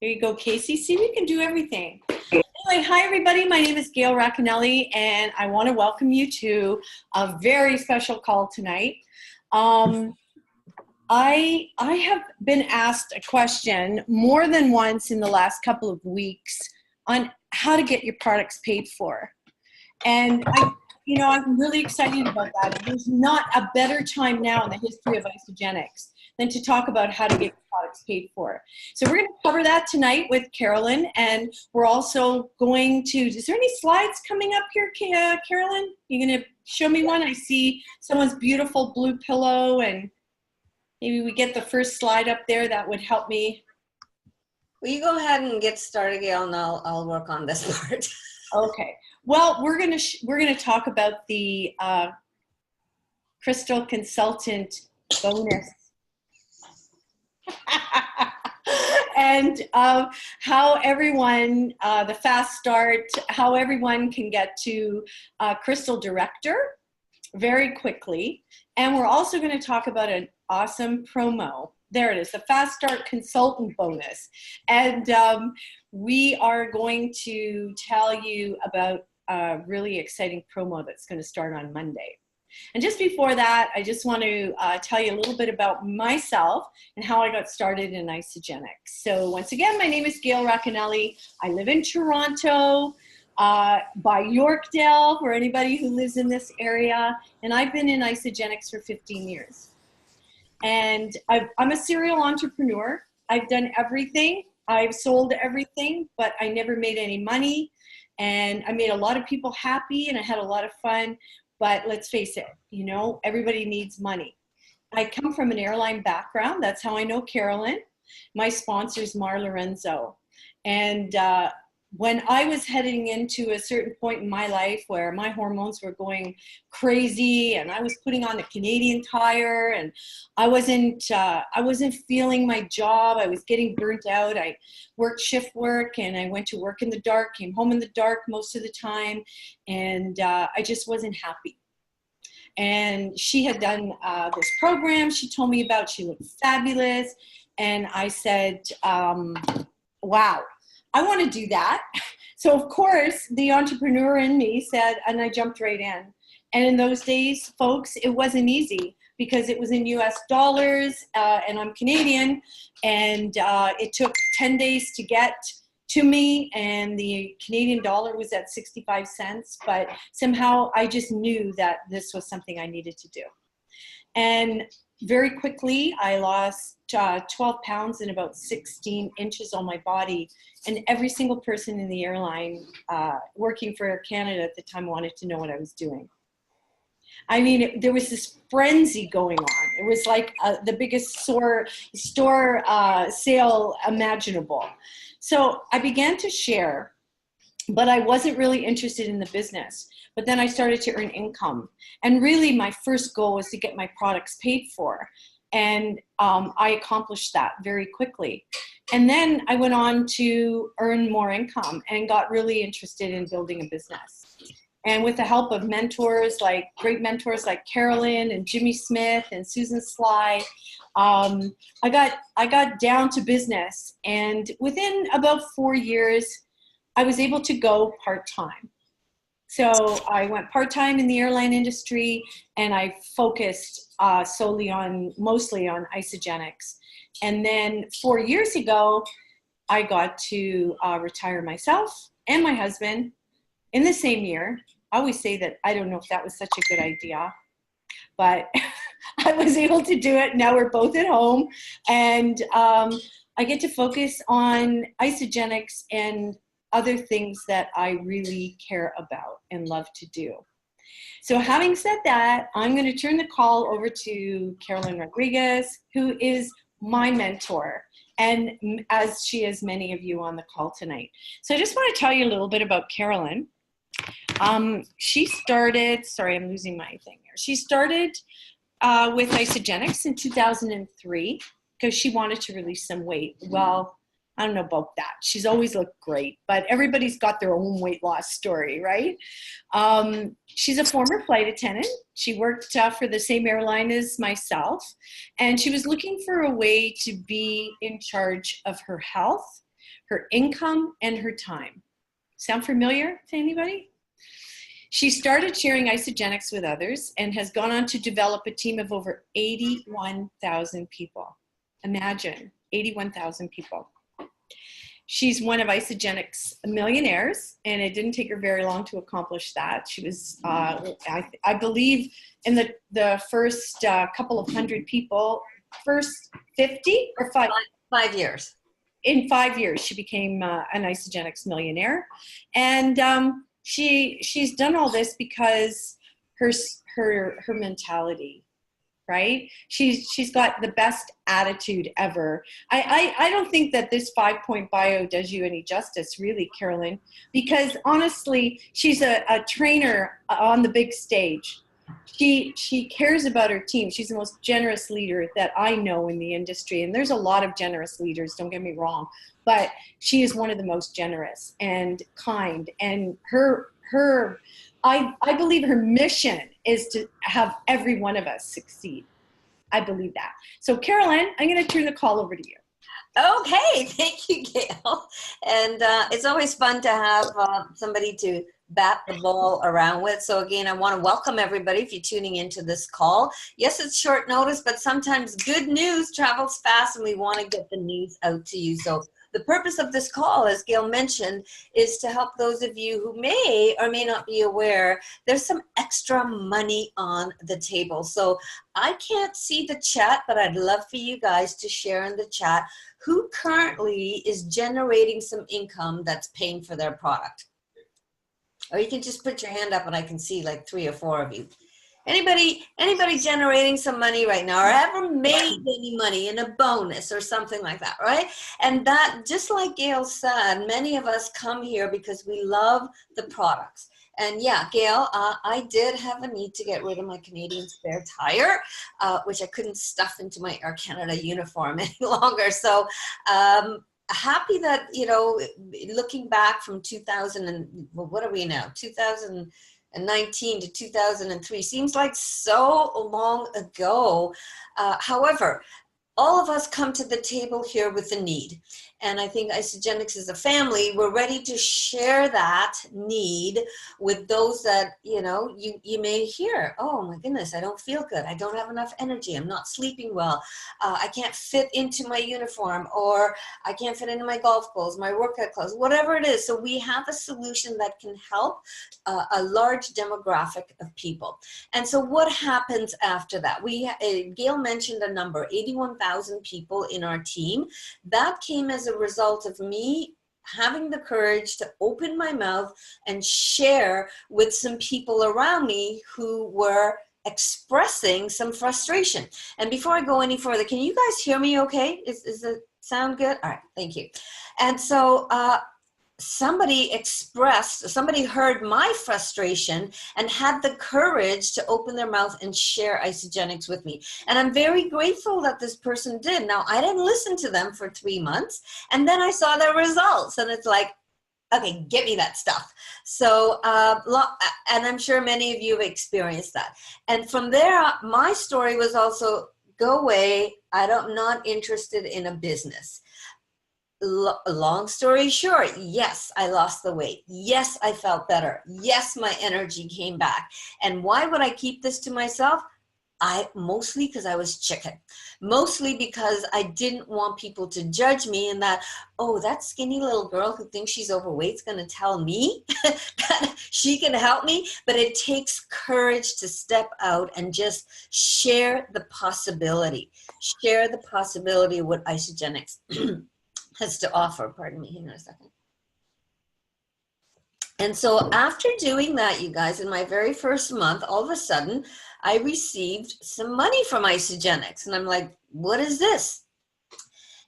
There you go, Casey. See, we can do everything. Anyway, hi everybody. My name is Gail Racanelli, and I want to welcome you to a very special call tonight. I have been asked a question more than once in the last couple of weeks on how to get your products paid for. And I'm really excited about that. There's not a better time now in the history of Isogenics than to talk about how to get your products paid for. So we're going to cover that tonight with Carolyne, and we're also going to, is there any slides coming up here, Carolyne? You're going to show me one? I see someone's beautiful blue pillow, and maybe we get the first slide up there. That would help me. Will you go ahead and get started, Gail, and I'll work on this part. Okay. Well, we're gonna talk about the Crystal Consultant bonus, and how everyone, the fast start, how everyone can get to Crystal Director very quickly. And we're also going to talk about an awesome promo. There it is, the Fast Start Consultant bonus. And we are going to tell you about a really exciting promo that's going to start on Monday. And just before that, I just want to tell you a little bit about myself and how I got started in Isogenics. So once again, my name is Gail Racanelli. I live in Toronto, by Yorkdale, for anybody who lives in this area. And I've been in Isogenics for 15 years. And I'm a serial entrepreneur. I've done everything. I've sold everything, but I never made any money. And I made a lot of people happy, and I had a lot of fun. But let's face it, everybody needs money. I come from an airline background. That's how I know Carolyne. My sponsor is Mar Lorenzo. And when I was heading into a certain point in my life where my hormones were going crazy, and I was putting on the Canadian Tire, and I wasn't feeling my job. I was getting burnt out. I worked shift work, and I went to work in the dark, came home in the dark most of the time, and I just wasn't happy. And she had done this program she told me about. She looked fabulous. And I said, wow, I want to do that. So of course, the entrepreneur in me said, and I jumped right in. And in those days, folks, it wasn't easy because it was in US dollars, and I'm Canadian, and it took 10 days to get to me, and the Canadian dollar was at 65 cents, but somehow I just knew that this was something I needed to do. And very quickly, I lost 12 pounds and about 16 inches on my body. And every single person in the airline working for Air Canada at the time wanted to know what I was doing. I mean, there was this frenzy going on. It was like the biggest store sale imaginable. So I began to share, but I wasn't really interested in the business. But then I started to earn income. And really my first goal was to get my products paid for. And I accomplished that very quickly. And then I went on to earn more income and got really interested in building a business. And with the help of great mentors like Carolyne and Jimmy Smith and Susan Sly, I got down to business. And within about 4 years, I was able to go part-time. So I went part-time in the airline industry, and I focused mostly on Isogenics. And then 4 years ago, I got to retire myself and my husband in the same year. I always say that I don't know if that was such a good idea, but I was able to do it. Now we're both at home, and I get to focus on Isogenics and other things that I really care about and love to do. So having said that, I'm going to turn the call over to Carolyne Rodrigues, who is my mentor, and as she is many of you on the call tonight. So I just want to tell you a little bit about Carolyne. She started, sorry, I'm losing my thing here. She started with Isogenics in 2003 because she wanted to release some weight. Well, I don't know about that. She's always looked great, but everybody's got their own weight loss story, right? She's a former flight attendant. She worked for the same airline as myself, and she was looking for a way to be in charge of her health her income, and her time. Sound familiar to anybody? She started sharing Isagenix with others and has gone on to develop a team of over 81,000 people. Imagine, 81,000 people. She's one of Isagenix millionaires, and it didn't take her very long to accomplish that. She was, I believe, in the first couple of hundred people, first 50 or 5 years. In 5 years, she became an Isagenix millionaire, and she's done all this because her mentality. Right? She's got the best attitude ever. I don't think that this 5-point bio does you any justice, really, Carolyne, because honestly, she's a trainer on the big stage. She cares about her team. She's the most generous leader that I know in the industry, and there's a lot of generous leaders, don't get me wrong, but she is one of the most generous and kind, and I believe her mission is to have every one of us succeed. I believe that. So Carolyne, I'm going to turn the call over to you. Okay, thank you, Gail. And it's always fun to have somebody to bat the ball around with. So again, I want to welcome everybody if you're tuning into this call. Yes, it's short notice, but sometimes good news travels fast and we want to get the news out to you. So the purpose of this call, as Gail mentioned, is to help those of you who may or may not be aware there's some extra money on the table. So I can't see the chat, but I'd love for you guys to share in the chat who currently is generating some income that's paying for their product. Or you can just put your hand up and I can see like 3 or 4 of you. Anybody generating some money right now, or ever made any money in a bonus or something like that, right? And that, just like Gail said, many of us come here because we love the products. And yeah, Gail, I did have a need to get rid of my Canadian spare tire, which I couldn't stuff into my Air Canada uniform any longer. So happy that, you know, looking back from 2000 and, well, what are we now? 2019 to 2003 seems like so long ago. However, all of us come to the table here with a need. And I think Isagenix as a family, we're ready to share that need with those that, you know, you may hear, oh my goodness, I don't feel good. I don't have enough energy. I'm not sleeping well. I can't fit into my uniform, or I can't fit into my golf clothes, my workout clothes, whatever it is. So we have a solution that can help a large demographic of people. And so what happens after that? Gail mentioned a number, 81,000 people in our team. That came as a result of me having the courage to open my mouth and share with some people around me who were expressing some frustration. And before I go any further, can you guys hear me okay? Is it sound good? All right, thank you. And so somebody heard my frustration and had the courage to open their mouth and share Isagenix with me. And I'm very grateful that this person did. Now, I didn't listen to them for 3 months, and then I saw their results, and it's like, okay, get me that stuff. So, and I'm sure many of you have experienced that. And from there, my story was also, go away, I'm not interested in a business. Long story short, yes, I lost the weight. Yes, I felt better. Yes, my energy came back. And why would I keep this to myself? Mostly because I was chicken. Mostly because I didn't want people to judge me and that, oh, that skinny little girl who thinks she's overweight is going to tell me that she can help me. But it takes courage to step out and just share the possibility. Share the possibility of what Isagenix has to offer. Pardon me, hang on a second. And so after doing that, you guys, in my very first month, all of a sudden, I received some money from Isagenix. And I'm like, what is this?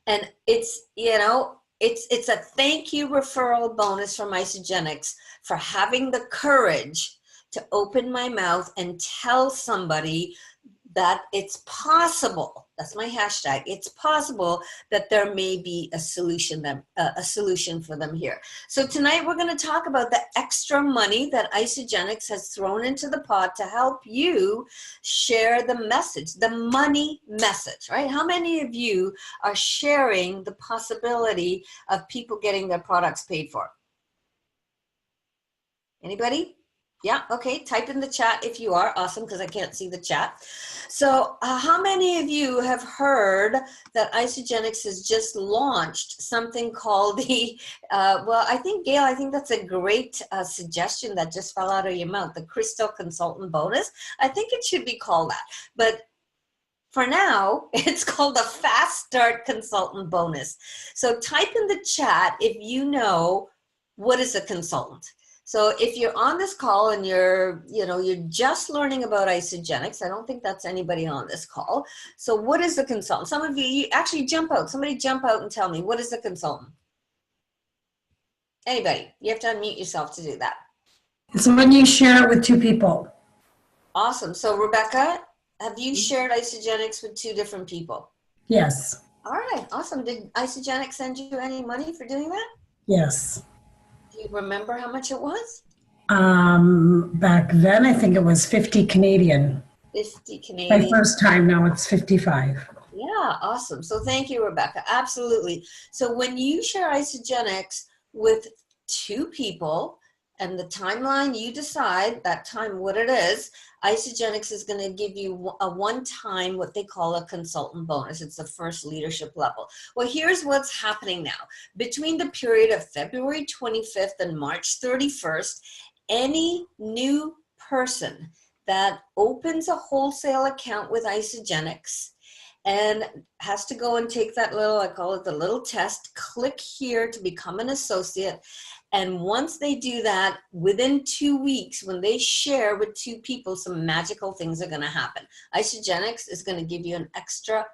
And it's, you know, it's a thank you referral bonus from Isagenix for having the courage to open my mouth and tell somebody that it's possible, that's my hashtag, it's possible that there may be a solution for them here. So tonight we're going to talk about the extra money that Isagenix has thrown into the pot to help you share the message, the money message, right? How many of you are sharing the possibility of people getting their products paid for? Anybody? Yeah, okay, type in the chat if you are. Awesome, because I can't see the chat. So how many of you have heard that Isagenix has just launched something called the, well, I think, Gail, I think that's a great suggestion that just fell out of your mouth, the Crystal Consultant Bonus. I think it should be called that. But for now, it's called the Fast Start Consultant Bonus. So type in the chat if you know what is a consultant. So if you're on this call and you're just learning about Isagenix, I don't think that's anybody on this call. So what is a consultant? Some of you actually jump out. Somebody jump out and tell me, what is a consultant? Anybody? You have to unmute yourself to do that. It's when you share it with two people. Awesome. So Rebecca, have you shared Isagenix with two different people? Yes. All right. Awesome. Did Isagenix send you any money for doing that? Yes. Do you remember how much it was? Back then, I think it was 50 Canadian. 50 Canadian. My first time, now it's 55. Yeah, awesome. So thank you, Rebecca. Absolutely. So when you share Isagenix with two people and the timeline you decide, that time what it is, Isagenix is going to give you a one-time, what they call a consultant bonus. It's the first leadership level. Well, here's what's happening now. Between the period of February 25th and March 31st, any new person that opens a wholesale account with Isagenix and has to go and take that little, I call it the little test, click here to become an associate. And once they do that, within 2 weeks, when they share with two people, some magical things are going to happen. Isagenix is going to give you an extra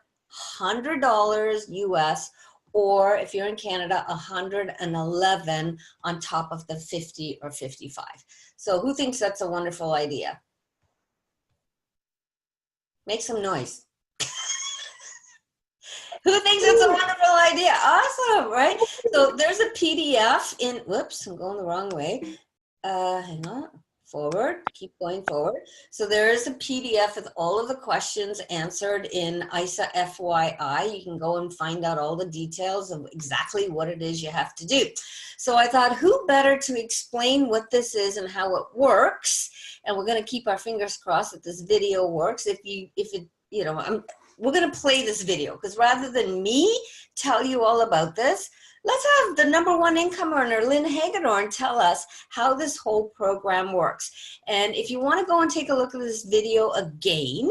$100 US, or if you're in Canada, 111 on top of the 50 or 55. So who thinks that's a wonderful idea? Make some noise. Who thinks it's a wonderful idea? Awesome, right? So there's a PDF in, whoops, I'm going the wrong way. Hang on, forward, keep going forward. So there is a PDF with all of the questions answered in ISA FYI. You can go and find out all the details of exactly what it is you have to do. So I thought, who better to explain what this is and how it works? And we're going to keep our fingers crossed that this video works. We're going to play this video, because rather than me tell you all about this, let's have the #1 income earner, Lynn Hagedorn, tell us how this whole program works. And if you want to go and take a look at this video again,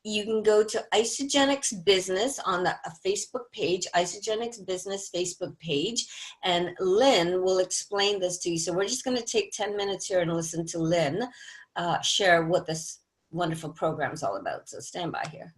you can go to Isagenix Business on the Facebook page, Isagenix Business Facebook page, and Lynn will explain this to you. So we're just going to take 10 minutes here and listen to Lynn share what this wonderful program is all about. So stand by here.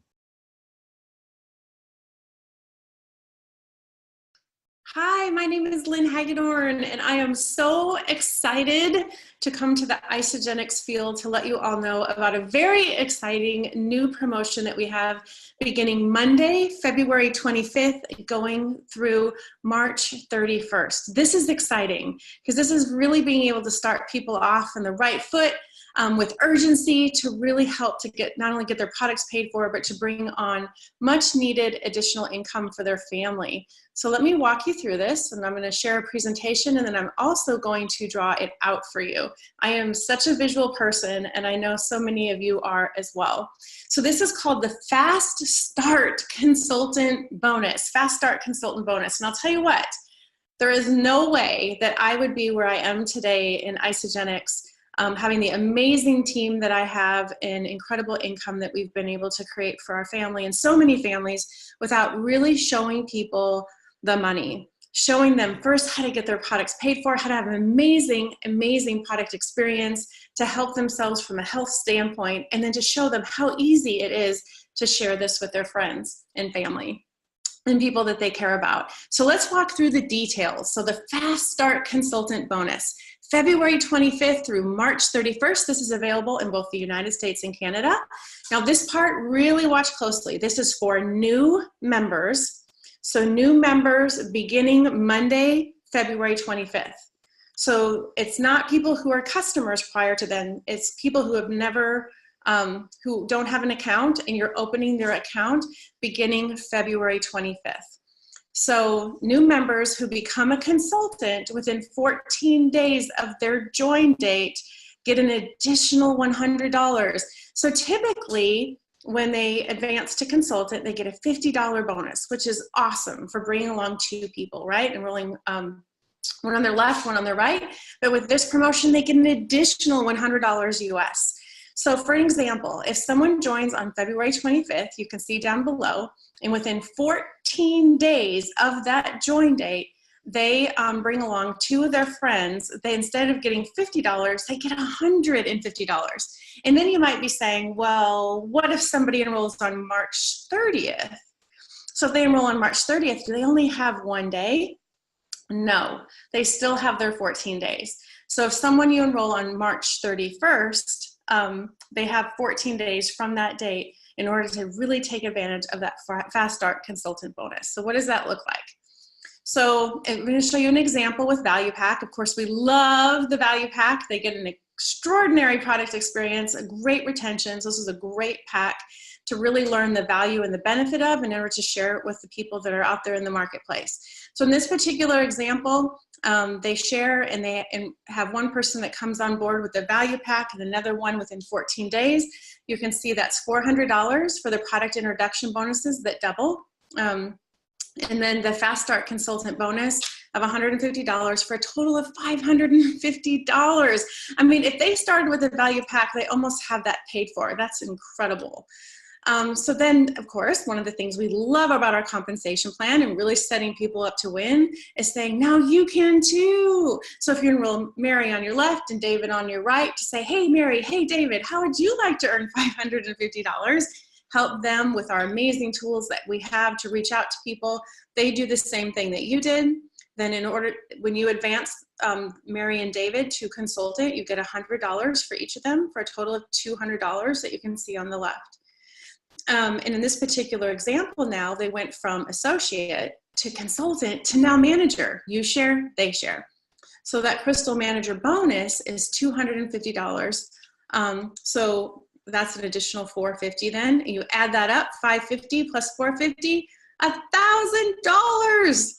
Hi, my name is Lynn Hagedorn, and I am so excited to come to the Isagenix field to let you all know about a very exciting new promotion that we have beginning Monday, February 25th, going through March 31st. This is exciting because this is really being able to start people off on the right foot with urgency to really help to not only get their products paid for, but to bring on much needed additional income for their family. So let me walk you through this, and I'm going to share a presentation, and then I'm also going to draw it out for you. I am such a visual person, and I know so many of you are as well. So this is called the Fast Start Consultant Bonus, Fast Start Consultant Bonus. And I'll tell you what, there is no way that I would be where I am today in Isagenix, having the amazing team that I have and incredible income that we've been able to create for our family and so many families, without really showing people the money, showing them first how to get their products paid for, how to have an amazing, amazing product experience to help themselves from a health standpoint, and then to show them how easy it is to share this with their friends and family. and people that they care about. So let's walk through the details. So the Fast Start Consultant Bonus, February 25th through March 31st. This is available in both the United States and Canada. Now this part, really watch closely. This is for new members. So new members beginning Monday, February 25th. So it's not people who are customers prior to then. It's people who have never, who don't have an account, and you're opening their account beginning February 25th. So new members who become a consultant within 14 days of their join date get an additional $100. So typically when they advance to consultant, they get a $50 bonus, which is awesome for bringing along two people, right? Enrolling one on their left, one on their right. But with this promotion, they get an additional $100 US. So for example, if someone joins on February 25th, you can see down below, and within 14 days of that join date, they bring along two of their friends. They, instead of getting $50, they get $150. And then you might be saying, well, what if somebody enrolls on March 30th? So if they enroll on March 30th, do they only have one day? No, they still have their 14 days. So if someone you enroll on March 31st, they have 14 days from that date in order to really take advantage of that Fast Start Consultant Bonus. So what does that look like? So I'm going to show you an example with Value Pack. Of course, we love the Value Pack. They get an extraordinary product experience, a great retention. So this is a great pack to really learn the value and the benefit of in order to share it with the people that are out there in the marketplace. So in this particular example, they share and they have one person that comes on board with the Value Pack and another one within 14 days. You can see that's $400 for the product introduction bonuses that double. And then the Fast Start Consultant bonus of $150 for a total of $550. I mean, if they started with a Value Pack, they almost have that paid for. That's incredible. So then, of course, one of the things we love about our compensation plan and really setting people up to win is saying, now you can too. So if you enroll Mary on your left and David on your right, to say, hey, Mary, hey, David, how would you like to earn $550? Help them with our amazing tools that we have to reach out to people. They do the same thing that you did. Then in order, when you advance Mary and David to consultant, you get $100 for each of them for a total of $200 that you can see on the left. And in this particular example now, they went from associate to consultant to now manager. You share, they share. So that Crystal Manager bonus is $250. So that's an additional $450 then. You add that up, $550 plus $450, $1,000.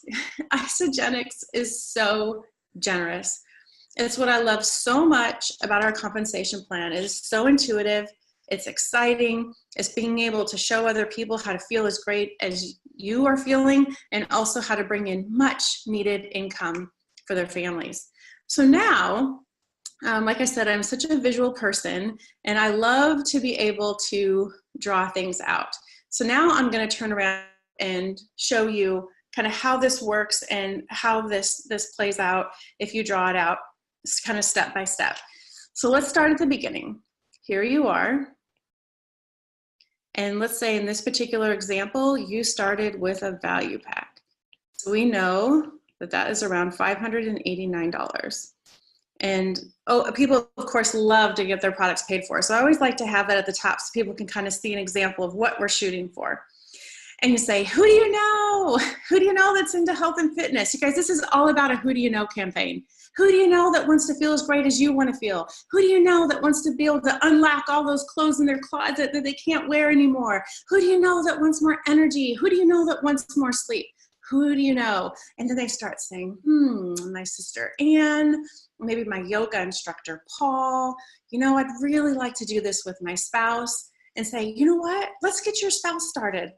Isagenix is so generous. It's what I love so much about our compensation plan. It is so intuitive. It's exciting. It's being able to show other people how to feel as great as you are feeling, and also how to bring in much needed income for their families. So now, like I said, I'm such a visual person, and I love to be able to draw things out. So now I'm going to turn around and show you kind of how this works and how this plays out if you draw it out kind of step by step. So let's start at the beginning. Here you are. And let's say in this particular example, you started with a Value Pack. So we know that that is around $589. And people, of course, love to get their products paid for. So I always like to have that at the top so people can kind of see an example of what we're shooting for. And you say, who do you know? Who do you know that's into health and fitness? You guys, this is all about a who do you know campaign. Who do you know that wants to feel as great as you want to feel? Who do you know that wants to be able to unlock all those clothes in their closet that they can't wear anymore? Who do you know that wants more energy? Who do you know that wants more sleep? Who do you know? And then they start saying, my sister Anne, maybe my yoga instructor Paul. You know, I'd really like to do this with my spouse. And say, you know what? Let's get your spouse started.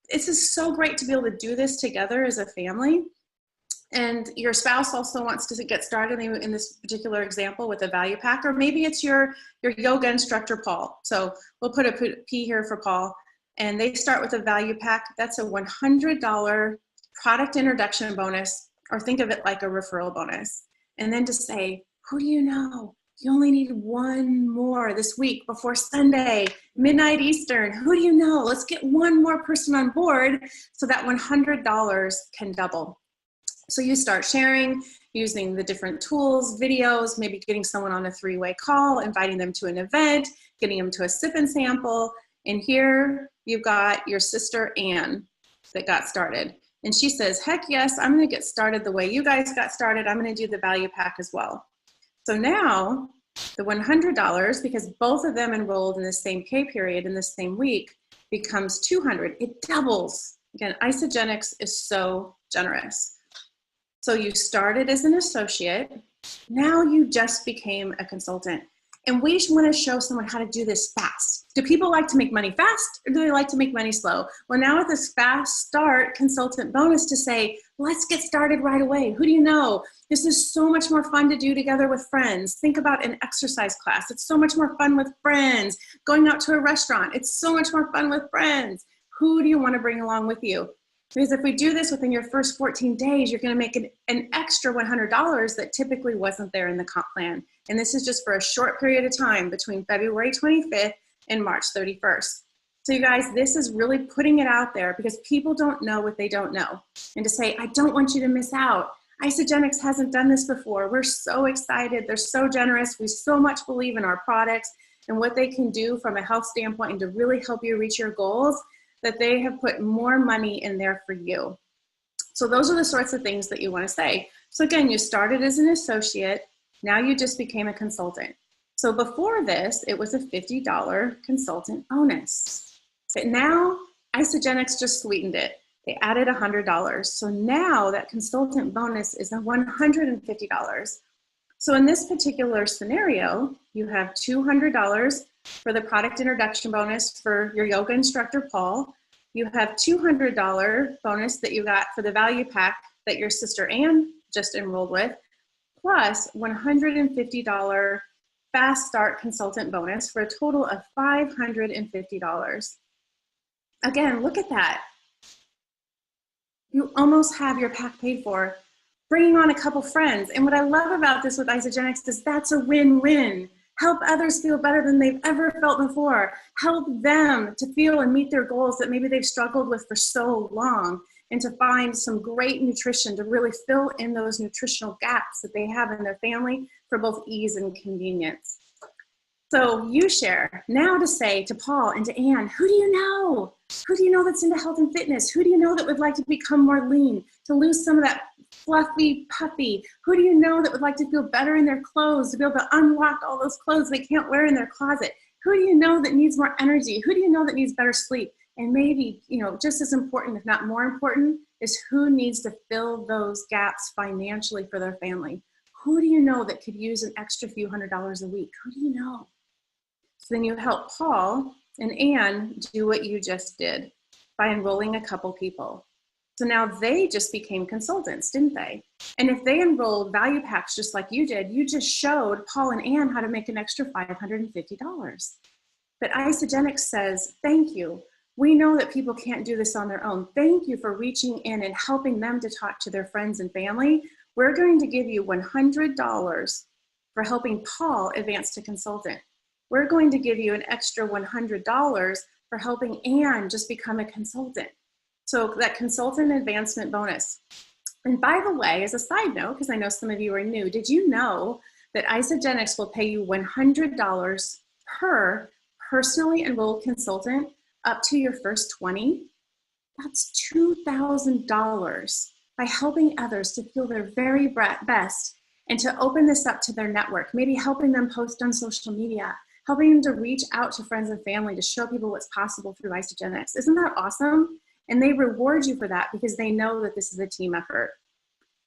This is so great to be able to do this together as a family. And your spouse also wants to get started in this particular example with a Value Pack, or maybe it's your yoga instructor, Paul. So we'll put a P here for Paul. And they start with a Value Pack. That's a $100 product introduction bonus, or think of it like a referral bonus. And then to say, who do you know You only need one more this week before Sunday, midnight Eastern. Who do you know? Let's get one more person on board so that $100 can double. So you start sharing, using the different tools, videos, maybe getting someone on a 3-way call, inviting them to an event, getting them to a sip and sample. And here you've got your sister Anne that got started. And she says, heck yes, I'm gonna get started the way you guys got started. I'm gonna do the value pack as well. So now the $100, because both of them enrolled in the same pay period in the same week, becomes $200. It doubles. Again, Isagenix is so generous. So you started as an associate. Now you just became a consultant. And we want to show someone how to do this fast. Do people like to make money fast, or do they like to make money slow? Well, now with this fast start consultant bonus to say, let's get started right away. Who do you know? This is so much more fun to do together with friends. Think about an exercise class. It's so much more fun with friends. Going out to a restaurant, it's so much more fun with friends. Who do you want to bring along with you? Because if we do this within your first 14 days, you're going to make an extra $100 that typically wasn't there in the comp plan. And this is just for a short period of time between February 25th and March 31st. So you guys, this is really putting it out there because people don't know what they don't know. And to say, I don't want you to miss out. Isagenix hasn't done this before. We're so excited. They're so generous. We so much believe in our products and what they can do from a health standpoint and to really help you reach your goals, that they have put more money in there for you. So those are the sorts of things that you want to say. So again, you started as an associate. Now you just became a consultant. So before this, it was a $50 consultant bonus. But now Isagenix just sweetened it. They added $100. So now that consultant bonus is a $150. So in this particular scenario, you have $200 for the product introduction bonus for your yoga instructor, Paul. You have $200 bonus that you got for the value pack that your sister Anne just enrolled with, plus $150 fast start consultant bonus for a total of $550. Again, look at that. You almost have your pack paid for, bringing on a couple friends. And what I love about this with Isagenix is that's a win-win. Help others feel better than they've ever felt before. Help them to feel and meet their goals that maybe they've struggled with for so long, and to find some great nutrition to really fill in those nutritional gaps that they have in their family for both ease and convenience. So you share now to say to Paul and to Anne, who do you know? Who do you know that's into health and fitness? Who do you know that would like to become more lean, to lose some of that fluffy puppy? Who do you know that would like to feel better in their clothes, to be able to unlock all those clothes they can't wear in their closet? Who do you know that needs more energy? Who do you know that needs better sleep? And maybe, just as important, if not more important, is who needs to fill those gaps financially for their family? Who do you know that could use an extra few $100s a week? Who do you know? So then you help Paul and Anne do what you just did by enrolling a couple people. So now they just became consultants, didn't they? And if they enrolled value packs just like you did, you just showed Paul and Anne how to make an extra $550. But Isagenix says, thank you. We know that people can't do this on their own. Thank you for reaching in and helping them to talk to their friends and family. We're going to give you $100 for helping Paul advance to consultant. We're going to give you an extra $100 for helping Anne just become a consultant. So that consultant advancement bonus. And by the way, as a side note, because I know some of you are new, did you know that Isagenix will pay you $100 per personally enrolled consultant up to your first 20? That's $2,000 by helping others to feel their very best and to open this up to their network, maybe helping them post on social media, helping them to reach out to friends and family to show people what's possible through Isagenix. Isn't that awesome? And they reward you for that because they know that this is a team effort.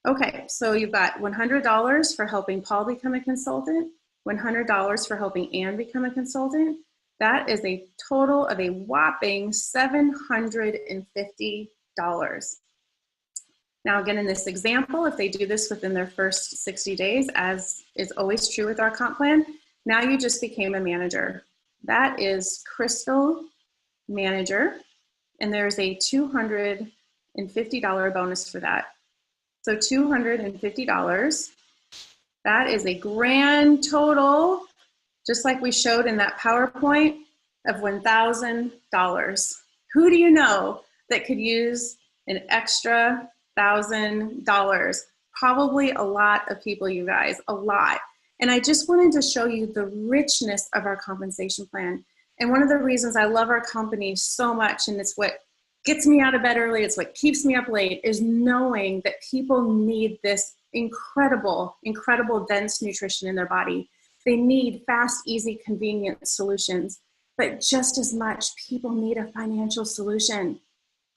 Okay, so you've got $100 for helping Paul become a consultant, $100 for helping Anne become a consultant. That is a total of a whopping $750. Now again, in this example, if they do this within their first 60 days, as is always true with our comp plan, now you just became a manager. That is Crystal Manager, and there's a $250 bonus for that. So $250 That is a grand total, just like we showed in that PowerPoint, of $1,000. Who do you know that could use an extra $1,000? Probably a lot of people, you guys, a lot. And I just wanted to show you the richness of our compensation plan. And one of the reasons I love our company so much, and it's what gets me out of bed early, it's what keeps me up late, is knowing that people need this incredible, dense nutrition in their body. They need fast, easy, convenient solutions. But just as much, people need a financial solution.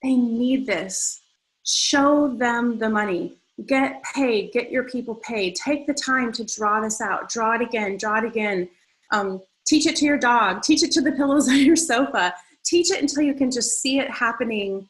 They need this. Show them the money. Get paid. Get your people paid. Take the time to draw this out. Draw it again. Draw it again. Teach it to your dog. Teach it to the pillows on your sofa. Teach it until you can just see it happening,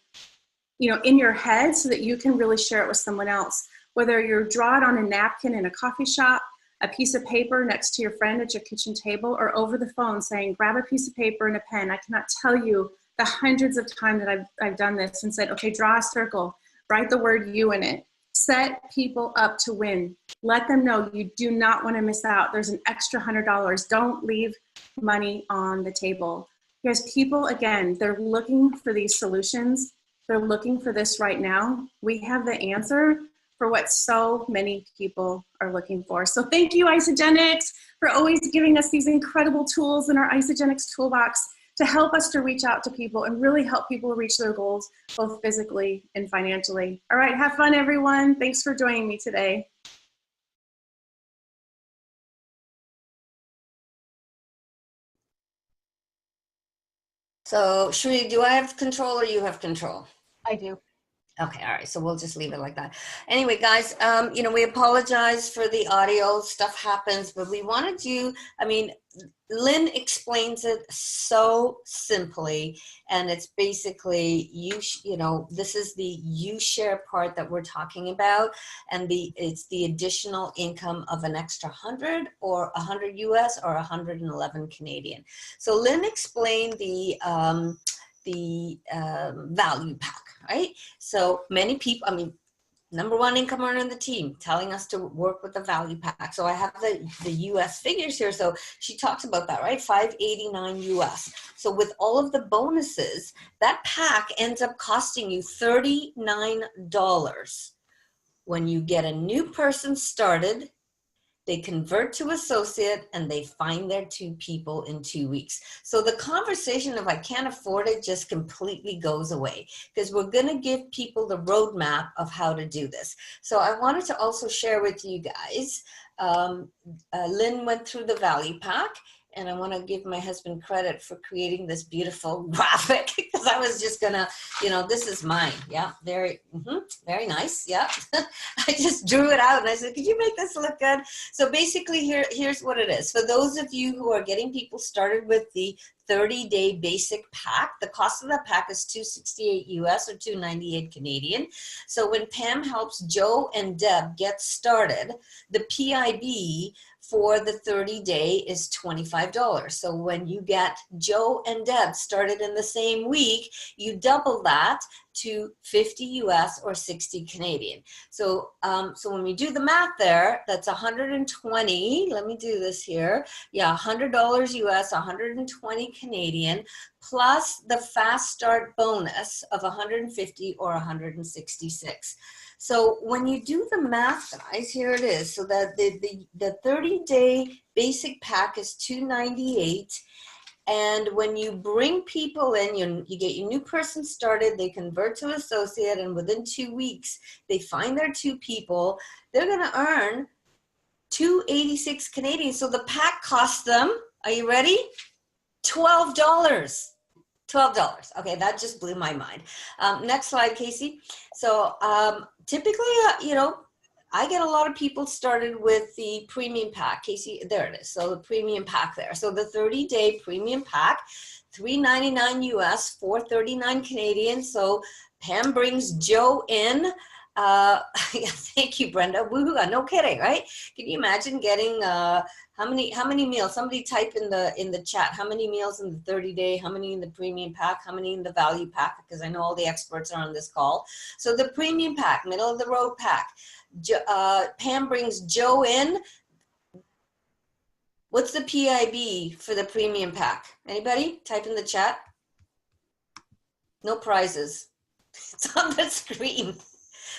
in your head, so that you can really share it with someone else. Whether you draw it on a napkin in a coffee shop, a piece of paper next to your friend at your kitchen table, or over the phone saying, grab a piece of paper and a pen. I cannot tell you the hundreds of times that I've done this and said, okay, draw a circle, write the word you in it. Set people up to win. Let them know you do not want to miss out. There's an extra $100. Don't leave money on the table. Because people, again, they're looking for these solutions. They're looking for this right now. We have the answer for what so many people are looking for. So thank you, Isogenics, for always giving us these incredible tools in our Isogenics toolbox to help us to reach out to people and really help people reach their goals, both physically and financially. All right, have fun, everyone. Thanks for joining me today. So Shri, do I have control or you have control? I do. Okay, all right, so we'll just leave it like that. Anyway, guys, we apologize for the audio, stuff happens, but we wanted to, Lynn explains it so simply, and it's basically, this is the you share part that we're talking about, and it's the additional income of an extra 100 or 100 US or 111 Canadian. So Lynn explained the value pack, right? So many people, number one income earner in the team telling us to work with the value pack. So I have the US figures here. So she talks about that, right? 589 US. So with all of the bonuses, that pack ends up costing you $39. When you get a new person started, they convert to associate and they find their 2 people in 2 weeks. So the conversation of I can't afford it just completely goes away, because we're going to give people the roadmap of how to do this. So I wanted to also share with you guys, Lynn went through the value pack, and I want to give my husband credit for creating this beautiful graphic, because I was just gonna, this is mine. Yeah, very nice. Yeah, I just drew it out and I said, could you make this look good? So basically here's what it is. For those of you who are getting people started with the 30-day basic pack, the cost of that pack is $268 US or $298 Canadian. So when Pam helps Joe and Deb get started, the PIB for the 30-day is $25. So when you get Joe and Deb started in the same week, you double that to 50 US or 60 Canadian. So when we do the math there, that's 120. Let me do this here. Yeah, $100 US, 120 Canadian, plus the fast start bonus of 150 or 166. So when you do the math, guys, here it is. So that the 30-day basic pack is $298. And when you bring people in, you get your new person started, they convert to associate, and within 2 weeks, they find their 2 people, they're going to earn $286 Canadian. So the pack costs them, are you ready? $12. $12. Okay, that just blew my mind. Next slide, Casey. So typically, I get a lot of people started with the premium pack. Casey, there it is. So the premium pack there. So the 30-day premium pack, $399 US, $439 Canadian. So Pam brings Joe in. Thank you, Brenda. Woohoo! No kidding, right? Can you imagine getting how many meals? Somebody type in the chat. How many meals in the 30-day? How many in the premium pack? How many in the value pack? Because I know all the experts are on this call. So the premium pack, middle of the road pack. Pam brings Joe in. What's the PIB for the premium pack? Anybody? Type in the chat. No prizes. It's on the screen.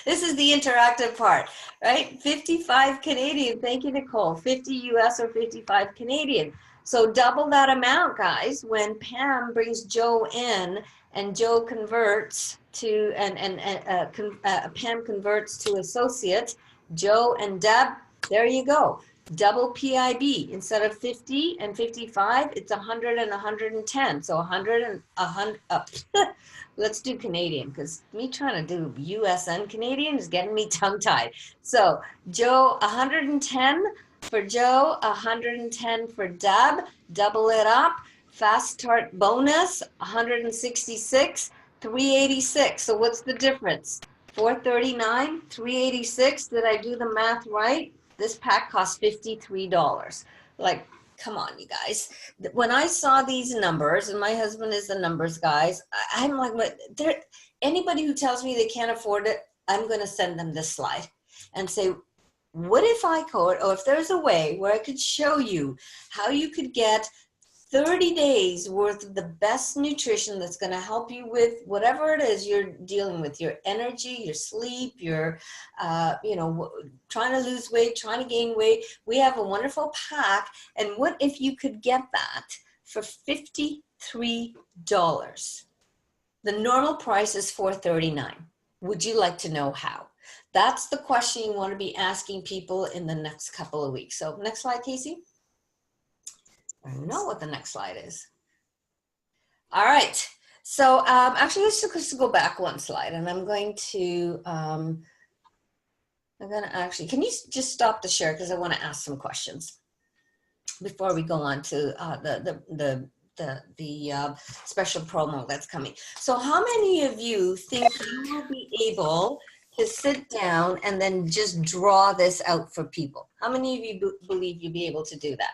This is the interactive part, right? 55 Canadian. Thank you, Nicole. 50 US or 55 Canadian. So double that amount, guys, when Pam brings Joe in and Joe converts to, Pam converts to associate, Joe and Deb, there you go. Double PIB. Instead of 50 and 55, it's 100 and 110. So 100 and 100 up. Let's do Canadian, because me trying to do US and Canadian is getting me tongue-tied. So Joe, 110 for Joe, 110 for Deb. Double it up. Fast start bonus, 166, 386. So what's the difference? 439, 386. Did I do the math right? This pack costs $53. Like, come on, you guys. When I saw these numbers, and my husband is the numbers guys, I'm like, anybody who tells me they can't afford it, I'm going to send them this slide and say, what if I could, or if there's a way where I could show you how you could get 30 days worth of the best nutrition that's going to help you with whatever it is you're dealing with, your energy, your sleep, your, trying to lose weight, trying to gain weight. We have a wonderful pack. And what if you could get that for $53? The normal price is $439. Would you like to know how? That's the question you want to be asking people in the next couple of weeks. So next slide, Casey. I don't know what the next slide is. All right. So actually, let's just go back one slide, and I'm going to actually, can you just stop the share, because I want to ask some questions before we go on to the special promo that's coming. So how many of you think you will be able to sit down and then just draw this out for people? How many of you believe you'll be able to do that?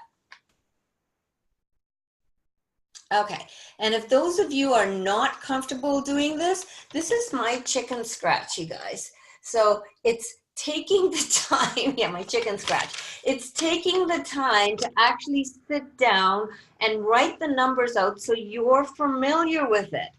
Okay, and if those of you are not comfortable doing this, this is my chicken scratch, you guys. So it's taking the time, yeah, my chicken scratch. It's taking the time to actually sit down and write the numbers out so you're familiar with it.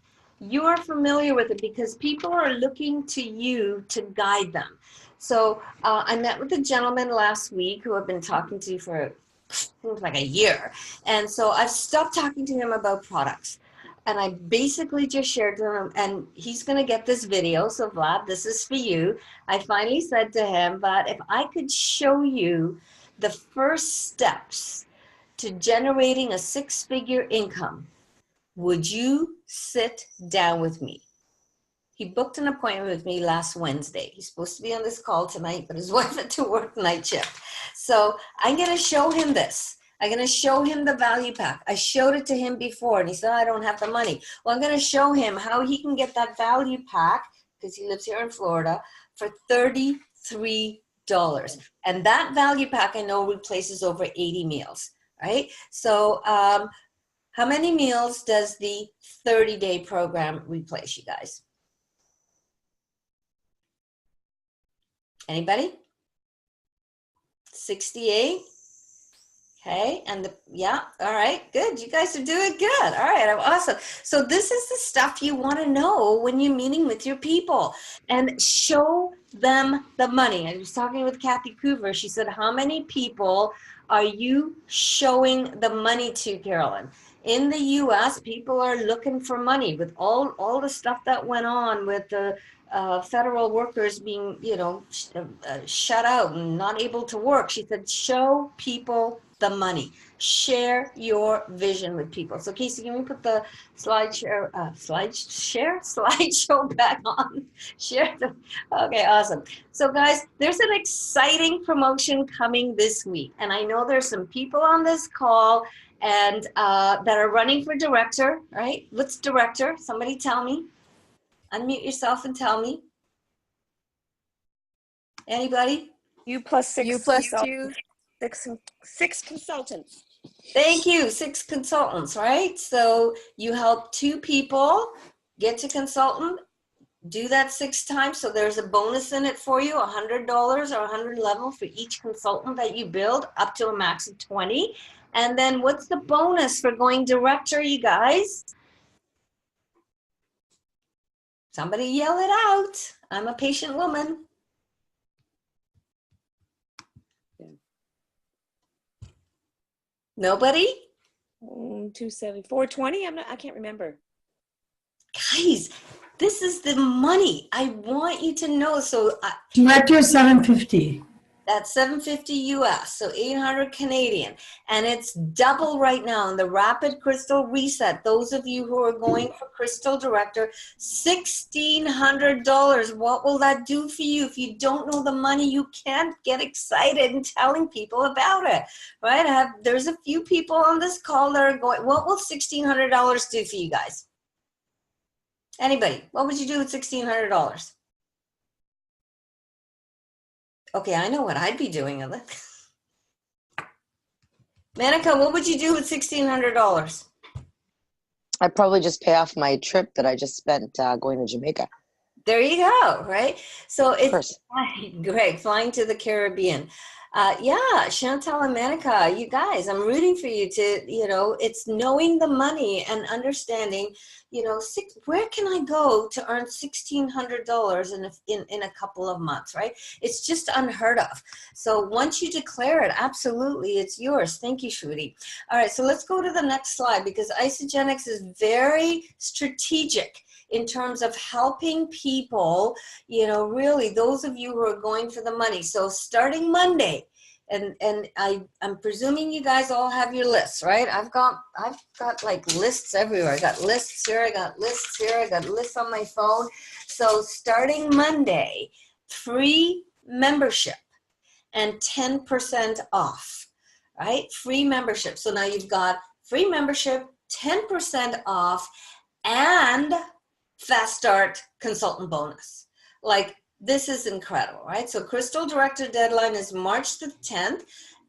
You are familiar with it because people are looking to you to guide them. So I met with a gentleman last week who I've been talking to for seems like a year. And so I've stopped talking to him about products. And I basically just shared to him, and he's going to get this video. So Vlad, this is for you. I finally said to him, Vlad, if I could show you the first steps to generating a six-figure income, would you sit down with me? He booked an appointment with me last Wednesday. He's supposed to be on this call tonight, but his wife had to work night shift. So I'm going to show him this. I'm going to show him the value pack. I showed it to him before, and he said, I don't have the money. Well, I'm going to show him how he can get that value pack, because he lives here in Florida, for $33. And that value pack, I know, replaces over 80 meals, right? So how many meals does the 30-day program replace, you guys? Anybody? 68? Okay, and yeah, all right, good. You guys are doing good. All right, I'm awesome. So this is the stuff you want to know when you're meeting with your people, and show them the money. I was talking with Kathy Coover. She said, how many people are you showing the money to, Carolyne? In the US, people are looking for money with all the stuff that went on with the federal workers being, shut out and not able to work. She said, show people the money. Share your vision with people. So Casey, can we put the slideshow back on? Share the, okay, awesome. So guys, there's an exciting promotion coming this week. And I know there's some people on this call and that are running for director, right? What's director? Somebody tell me. Unmute yourself and tell me. Anybody? You plus two, six consultants. Thank you. 6 consultants, right? So you help 2 people get to consultant, do that 6 times. So there's a bonus in it for you, $100 or $111 for each consultant that you build, up to a max of 20. And then what's the bonus for going director, you guys? Somebody yell it out. I'm a patient woman. Nobody? 270, 420. I can't remember. Guys, this is the money. I want you to know. So Director 750. that's 750 US, so 800 Canadian. And it's double right now in the Rapid Crystal Reset. Those of you who are going for Crystal Director, $1,600. What will that do for you? If you don't know the money, you can't get excited and telling people about it, right? There's a few people on this call that are going, what will $1,600 do for you guys? Anybody, what would you do with $1,600? Okay, I know what I'd be doing with it. Manika, what would you do with $1,600? I'd probably just pay off my trip that I just spent going to Jamaica. There you go, right? So it's great, flying to the Caribbean. Yeah, Chantal and Manika, you guys, I'm rooting for you to, it's knowing the money and understanding, where can I go to earn $1,600 in a couple of months, right? It's just unheard of. So once you declare it, absolutely, it's yours. Thank you, Shruti. All right, so let's go to the next slide because Isagenix is very strategic in terms of helping people, really those of you who are going for the money. So starting Monday, and I'm presuming you guys all have your lists, right? I've got like lists everywhere. I got lists here, I got lists here, I got lists on my phone. So starting Monday, free membership and 10% off, right? Free membership. So now you've got free membership, 10% off, and fast start consultant bonus. Like, this is incredible, right? So Crystal Director deadline is March the 10th.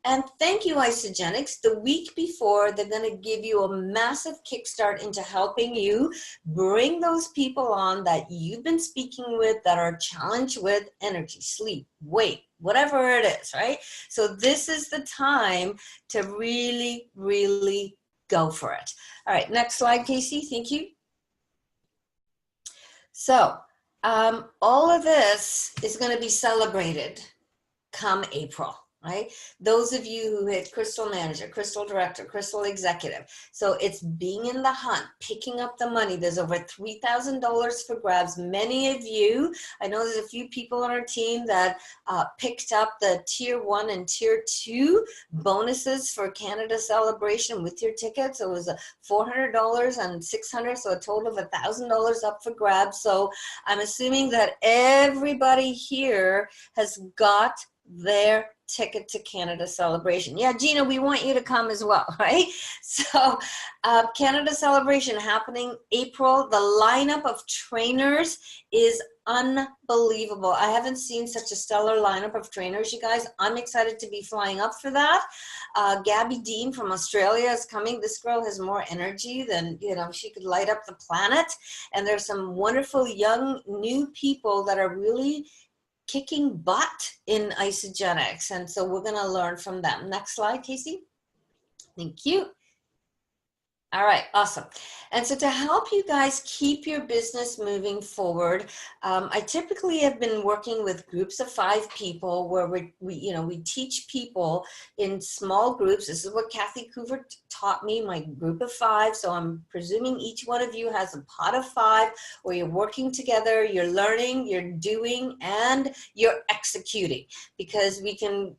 And thank you, Isagenix. The week before, they're going to give you a massive kickstart into helping you bring those people on that you've been speaking with that are challenged with energy, sleep, weight, whatever it is, right? So this is the time to really, really go for it. All right, next slide, Casey. Thank you. So all of this is going to be celebrated come April, right? Those of you who hit Crystal Manager, Crystal Director, Crystal Executive. So it's being in the hunt, picking up the money. There's over $3,000 for grabs. Many of you, I know there's a few people on our team that picked up the Tier 1 and Tier 2 bonuses for Canada Celebration with your tickets. So it was $400 and $600, so a total of $1,000 up for grabs. So I'm assuming that everybody here has got their ticket to Canada Celebration. Yeah, Gina, we want you to come as well, right? So Canada Celebration happening April. The lineup of trainers is unbelievable. I haven't seen such a stellar lineup of trainers, you guys. I'm excited to be flying up for that. Gabby Dean from Australia is coming. This girl has more energy than, she could light up the planet. And there's some wonderful young new people that are really kicking butt in Isagenix, and so we're going to learn from them. Next slide, Casey. Thank you. All right, awesome. And so to help you guys keep your business moving forward, I typically have been working with groups of 5 people where we teach people in small groups. This is what Kathy Coover taught me, my group of 5. So I'm presuming each one of you has a pot of 5 where you're working together, you're learning, you're doing, and you're executing, because we can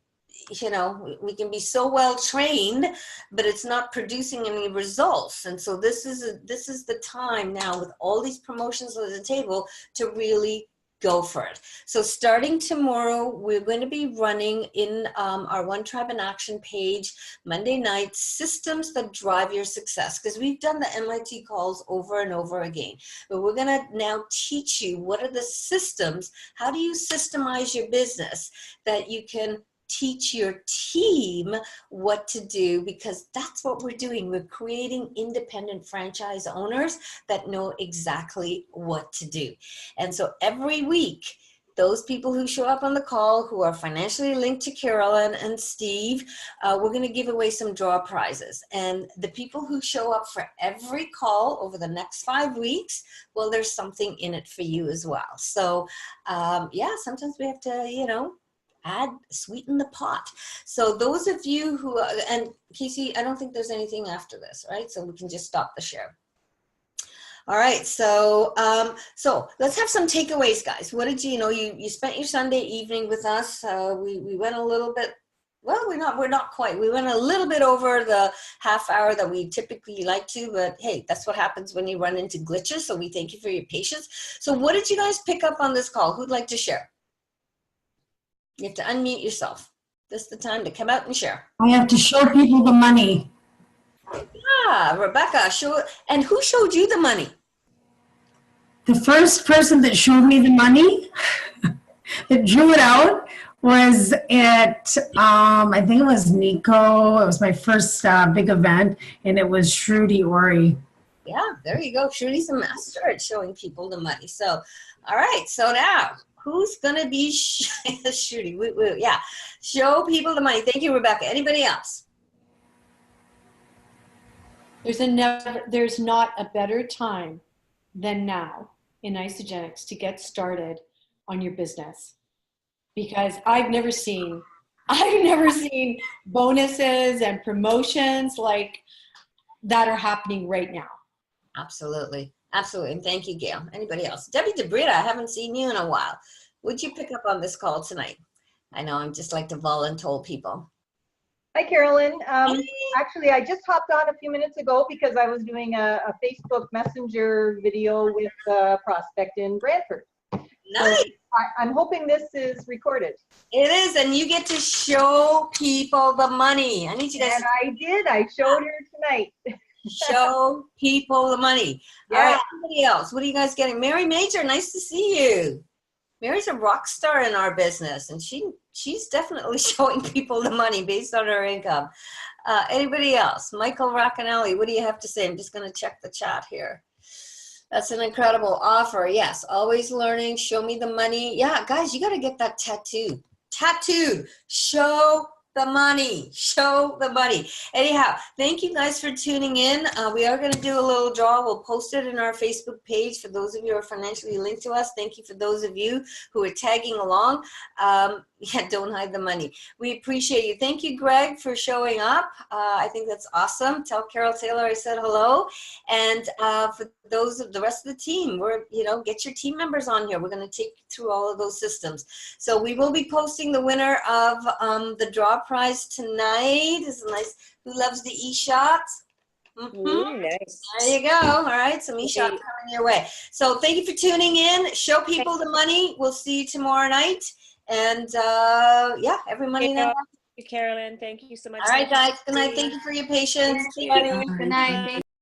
be so well trained, but it's not producing any results. And so this is the time now with all these promotions on the table to really go for it. So starting tomorrow, we're going to be running in our One Tribe in Action page Monday night, systems that drive your success, because we've done the MIT calls over and over again, but we're going to now teach you what are the systems, how do you systemize your business that you can teach your team what to do, because that's what we're doing. We're creating independent franchise owners that know exactly what to do. And so every week those people who show up on the call who are financially linked to Carolyne and Steve, we're going to give away some draw prizes. And the people who show up for every call over the next 5 weeks, well, there's something in it for you as well. So yeah, sometimes we have to, you know, sweeten the pot. So those of you who, and Casey, I don't think there's anything after this, right? So we can just stop the share. All right, so so let's have some takeaways, guys. What did you know? You spent your Sunday evening with us. We went a little bit. Well, we're not quite. We went a little bit over the half hour that we typically like to, but hey, that's what happens when you run into glitches. So we thank you for your patience. So what did you guys pick up on this call? Who'd like to share? You have to unmute yourself. This is the time to come out and share. I have to show people the money. Ah, Rebecca, and who showed you the money? The first person that showed me the money, that drew it out, was at, I think it was Nico. It was my first big event, and it was Shruti Ori. Yeah, there you go. Shruti's a master at showing people the money. So, all right. So now, who's going to be Shruti? Yeah, show people the money. Thank you, Rebecca. Anybody else? There's not a better time than now in Isagenix to get started on your business, because I've never seen bonuses and promotions like that are happening right now. Absolutely. Absolutely. And thank you, Gail. Anybody else? Debbie DeBrita, I haven't seen you in a while. What'd you pick up on this call tonight? I know I'm just like to volunteer people. Hi, Carolyne. Actually, I just hopped on a few minutes ago because I was doing a Facebook Messenger video with a prospect in Brantford. Nice. So I'm hoping this is recorded. It is, and you get to show people the money. I need you guys. And I did. I showed her tonight. Show people the money. Yeah. All right, anybody else? What are you guys getting? Mary Major, nice to see you. Mary's a rock star in our business, and she's definitely showing people the money based on her income. Anybody else? Michael Racanelli, what do you have to say? I'm just going to check the chat here. That's an incredible offer. Yes, always learning. Show me the money. Yeah, guys, you got to get that tattoo. Tattooed. Show the money. Show the money. Anyhow, thank you guys for tuning in. We are going to do a little draw. We'll post it in our Facebook page for those of you who are financially linked to us. Thank you for those of you who are tagging along. Yeah, don't hide the money. We appreciate you. Thank you, Greg, for showing up. I think that's awesome. Tell Carol Taylor I said hello. And for those of the rest of the team, get your team members on here. We're going to take you through all of those systems. So we will be posting the winner of the draw prize tonight. This is nice. Who loves the e-shot? Mm-hmm. Nice. There you go. All right, some e-shot coming your way. So thank you for tuning in. Show people the money. We'll see you tomorrow night. And yeah, every Monday night. Carolyne, thank you so much. All right, guys. Good night. Thank you for your patience. Thank you. Good night.